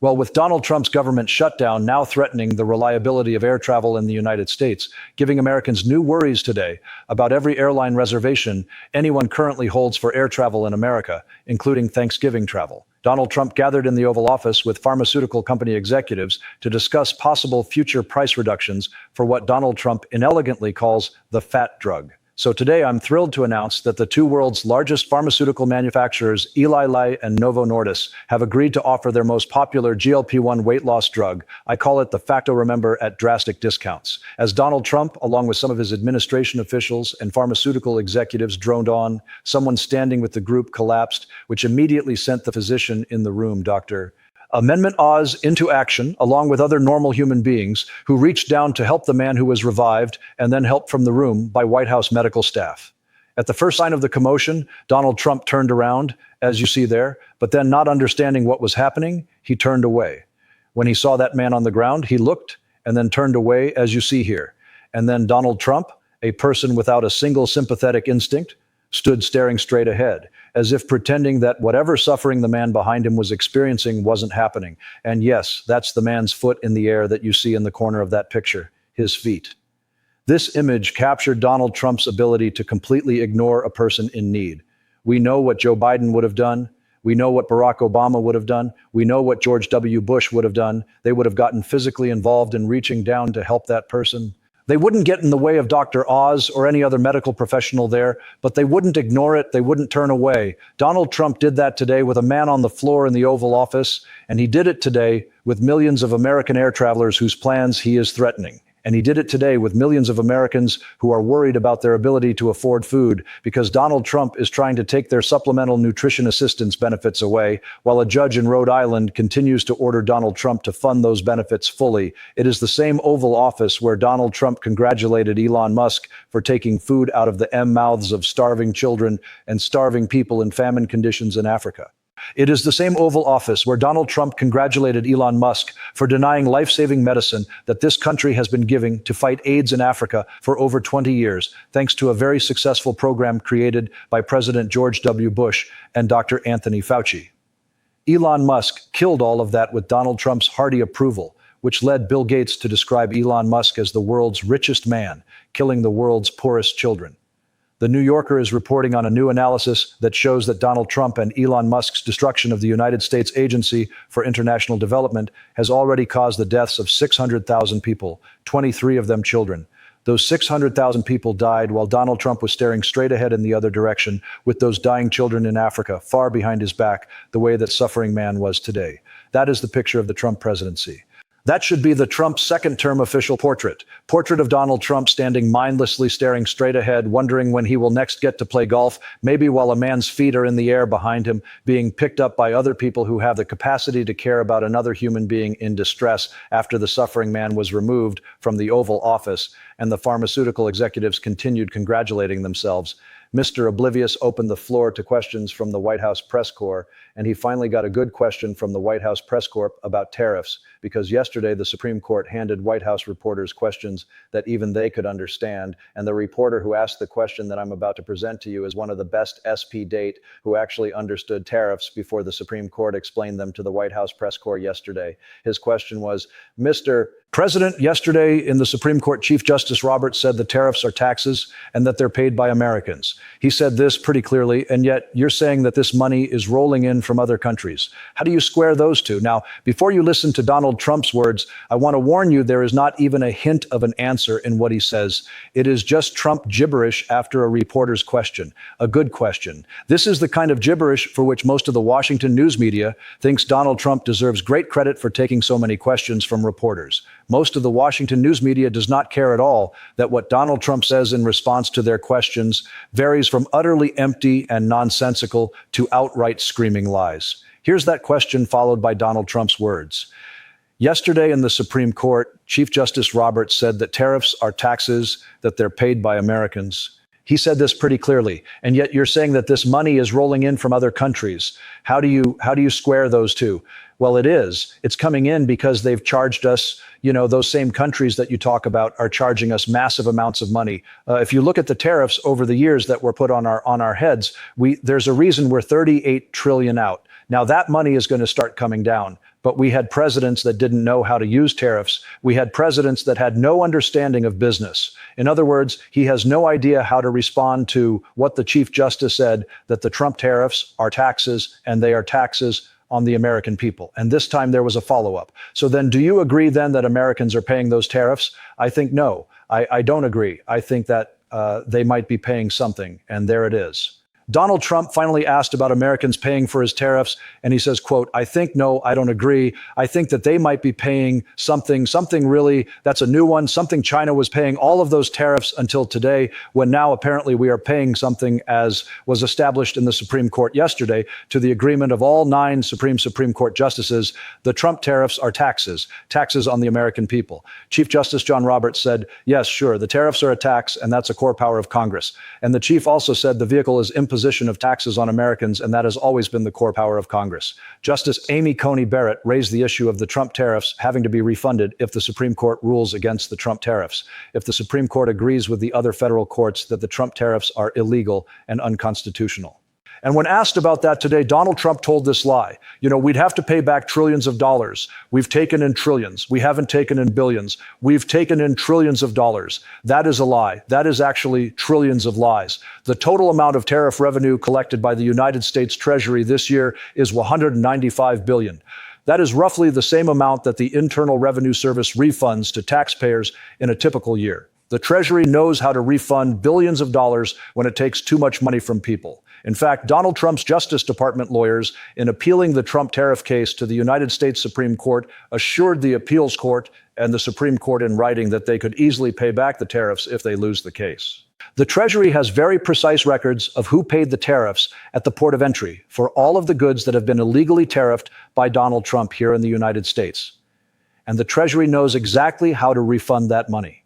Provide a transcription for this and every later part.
Well, with Donald Trump's government shutdown now threatening the reliability of air travel in the United States, giving Americans new worries today about every airline reservation anyone currently holds for air travel in America, including Thanksgiving travel. Donald Trump gathered in the Oval Office with pharmaceutical company executives to discuss possible future price reductions for what Donald Trump inelegantly calls the fat drug. So today, I'm thrilled to announce that the two world's largest pharmaceutical manufacturers, Eli Lilly and Novo Nordisk, have agreed to offer their most popular GLP-1 weight loss drug. I call it the Facto Remember at drastic discounts. As Donald Trump, along with some of his administration officials and pharmaceutical executives, droned on, someone standing with the group collapsed, which immediately sent the physician in the room, Dr. Amendment Oz into action, along with other normal human beings who reached down to help the man who was revived and then helped from the room by White House medical staff. At the first sign of the commotion, Donald Trump turned around, as you see there, but then not understanding what was happening, he turned away. When he saw that man on the ground, he looked and then turned away, as you see here. And then Donald Trump, a person without a single sympathetic instinct, stood staring straight ahead, as if pretending that whatever suffering the man behind him was experiencing wasn't happening. And yes, that's the man's foot in the air that you see in the corner of that picture, his feet. This image captured Donald Trump's ability to completely ignore a person in need. We know what Joe Biden would have done. We know what Barack Obama would have done. We know what George W. Bush would have done. They would have gotten physically involved in reaching down to help that person. They wouldn't get in the way of Dr. Oz or any other medical professional there, but they wouldn't ignore it. They wouldn't turn away. Donald Trump did that today with a man on the floor in the Oval Office, and he did it today with millions of American air travelers whose plans he is threatening. And he did it today with millions of Americans who are worried about their ability to afford food because Donald Trump is trying to take their supplemental nutrition assistance benefits away, while a judge in Rhode Island continues to order Donald Trump to fund those benefits fully. It is the same Oval Office where Donald Trump congratulated Elon Musk for taking food out of the mouths of starving children and starving people in famine conditions in Africa. It is the same Oval Office where Donald Trump congratulated Elon Musk for denying life-saving medicine that this country has been giving to fight AIDS in Africa for over 20 years, thanks to a very successful program created by President George W. Bush and Dr. Anthony Fauci. Elon Musk killed all of that with Donald Trump's hearty approval, which led Bill Gates to describe Elon Musk as the world's richest man, killing the world's poorest children. The New Yorker is reporting on a new analysis that shows that Donald Trump and Elon Musk's destruction of the United States Agency for International Development has already caused the deaths of 600,000 people, 23 of them children. Those 600,000 people died while Donald Trump was staring straight ahead in the other direction, with those dying children in Africa far behind his back, the way that suffering man was today. That is the picture of the Trump presidency. That should be the Trump second-term official portrait of Donald Trump standing mindlessly staring straight ahead, wondering when he will next get to play golf, maybe while a man's feet are in the air behind him, being picked up by other people who have the capacity to care about another human being in distress after the suffering man was removed from the Oval Office, and the pharmaceutical executives continued congratulating themselves. Mr. Oblivious opened the floor to questions from the White House press corps, and he finally got a good question from the White House press corps about tariffs, because yesterday the Supreme Court handed White House reporters questions that even they could understand, and the reporter who asked the question that I'm about to present to you is one of the best SP date who actually understood tariffs before the Supreme Court explained them to the White House press corps yesterday. His question was, Mr. President, yesterday in the Supreme Court, Chief Justice Roberts said the tariffs are taxes and that they're paid by Americans. He said this pretty clearly, and yet you're saying that this money is rolling in from other countries. How do you square those two? Now, before you listen to Donald Trump's words, I want to warn you there is not even a hint of an answer in what he says. It is just Trump gibberish after a reporter's question, a good question. This is the kind of gibberish for which most of the Washington news media thinks Donald Trump deserves great credit for taking so many questions from reporters. Most of the Washington news media does not care at all that what Donald Trump says in response to their questions varies from utterly empty and nonsensical to outright screaming lies. Here's that question followed by Donald Trump's words. Yesterday in the Supreme Court, Chief Justice Roberts said that tariffs are taxes, that they're paid by Americans. He said this pretty clearly, and yet you're saying that this money is rolling in from other countries. How do you square those two? Well, it's coming in because they've charged us, those same countries that you talk about are charging us massive amounts of money. If you look at the tariffs over the years that were put on our heads, there's a reason we're 38 trillion out. Now that money is going to start coming down. but we had presidents that didn't know how to use tariffs. We had presidents that had no understanding of business. In other words, he has no idea how to respond to what the Chief Justice said, that the Trump tariffs are taxes, and they are taxes on the American people. And this time there was a follow-up. So then do you agree then that Americans are paying those tariffs? I think no. I don't agree. I think that they might be paying something, and there it is. Donald Trump finally asked about Americans paying for his tariffs, and he says, quote, "I think no, I don't agree. I think that they might be paying something really, that's a new one, something China was paying all of those tariffs until today, when now apparently we are paying something as was established in the Supreme Court yesterday to the agreement of all 9 Supreme Court justices. The Trump tariffs are taxes on the American people." Chief Justice John Roberts said, yes, sure, the tariffs are a tax, and that's a core power of Congress. And the chief also said the vehicle is imposition of taxes on Americans, and that has always been the core power of Congress. Justice Amy Coney Barrett raised the issue of the Trump tariffs having to be refunded if the Supreme Court rules against the Trump tariffs, if the Supreme Court agrees with the other federal courts that the Trump tariffs are illegal and unconstitutional. And when asked about that today, Donald Trump told this lie. We'd have to pay back trillions of dollars. We've taken in trillions. We haven't taken in billions. We've taken in trillions of dollars. That is a lie. That is actually trillions of lies. The total amount of tariff revenue collected by the United States Treasury this year is $195 billion. That is roughly the same amount that the Internal Revenue Service refunds to taxpayers in a typical year. The Treasury knows how to refund billions of dollars when it takes too much money from people. In fact, Donald Trump's Justice Department lawyers, in appealing the Trump tariff case to the United States Supreme Court, assured the appeals court and the Supreme Court in writing that they could easily pay back the tariffs if they lose the case. The Treasury has very precise records of who paid the tariffs at the port of entry for all of the goods that have been illegally tariffed by Donald Trump here in the United States. And the Treasury knows exactly how to refund that money.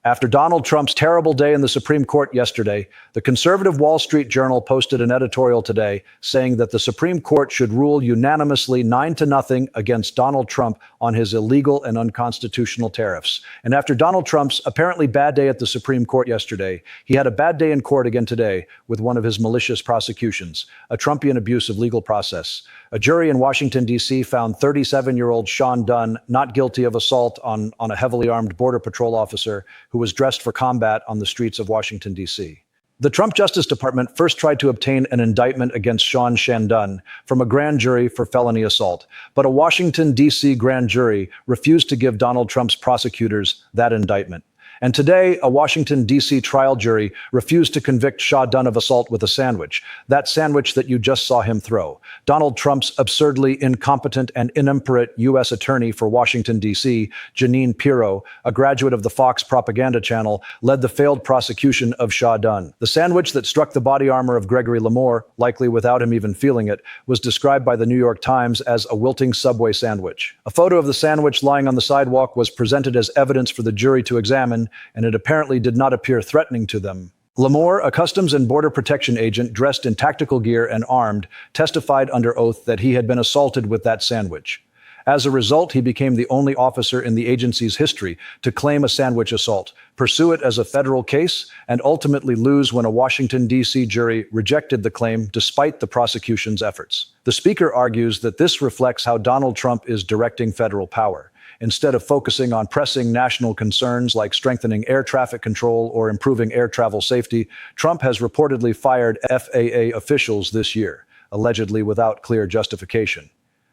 After Donald Trump's terrible day in the Supreme Court yesterday, the conservative Wall Street Journal posted an editorial today saying that the Supreme Court should rule unanimously 9-0 against Donald Trump on his illegal and unconstitutional tariffs. And after Donald Trump's apparently bad day at the Supreme Court yesterday, he had a bad day in court again today with one of his malicious prosecutions, a Trumpian abuse of legal process. A jury in Washington, D.C. found 37-year-old Sean Dunn not guilty of assault on a heavily armed Border Patrol officer who was dressed for combat on the streets of Washington, D.C. The Trump Justice Department first tried to obtain an indictment against Sean Shandun from a grand jury for felony assault, but a Washington, D.C. grand jury refused to give Donald Trump's prosecutors that indictment. And today, a Washington, D.C. trial jury refused to convict Sean Dunn of assault with a sandwich, that sandwich that you just saw him throw. Donald Trump's absurdly incompetent and intemperate U.S. attorney for Washington, D.C., Jeanine Pirro, a graduate of the Fox propaganda channel, led the failed prosecution of Sean Dunn. The sandwich that struck the body armor of Gregory Lamour, likely without him even feeling it, was described by the New York Times as a wilting Subway sandwich. A photo of the sandwich lying on the sidewalk was presented as evidence for the jury to examine, and it apparently did not appear threatening to them. Lamour, a Customs and Border Protection agent dressed in tactical gear and armed, testified under oath that he had been assaulted with that sandwich. As a result, he became the only officer in the agency's history to claim a sandwich assault, pursue it as a federal case, and ultimately lose when a Washington, D.C. jury rejected the claim despite the prosecution's efforts. The Speaker argues that this reflects how Donald Trump is directing federal power. Instead of focusing on pressing national concerns like strengthening air traffic control or improving air travel safety, Trump has reportedly fired FAA officials this year, allegedly without clear justification.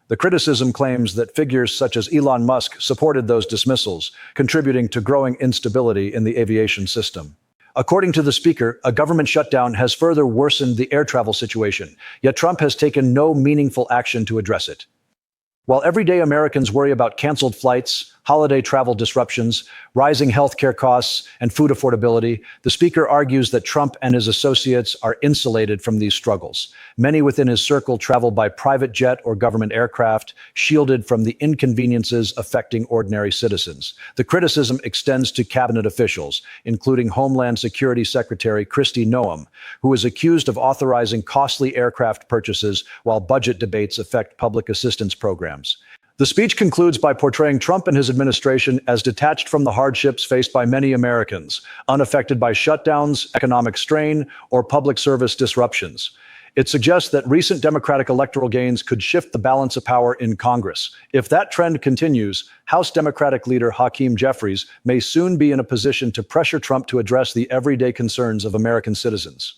The criticism claims that figures such as Elon Musk supported those dismissals, contributing to growing instability in the aviation system. According to the Speaker, a government shutdown has further worsened the air travel situation, yet Trump has taken no meaningful action to address it. While everyday Americans worry about canceled flights, holiday travel disruptions, rising healthcare costs, and food affordability, the Speaker argues that Trump and his associates are insulated from these struggles. Many within his circle travel by private jet or government aircraft, shielded from the inconveniences affecting ordinary citizens. The criticism extends to cabinet officials, including Homeland Security Secretary Kristi Noem, who is accused of authorizing costly aircraft purchases while budget debates affect public assistance programs. The speech concludes by portraying Trump and his administration as detached from the hardships faced by many Americans, unaffected by shutdowns, economic strain, or public service disruptions. It suggests that recent Democratic electoral gains could shift the balance of power in Congress. If that trend continues, House Democratic leader Hakeem Jeffries may soon be in a position to pressure Trump to address the everyday concerns of American citizens.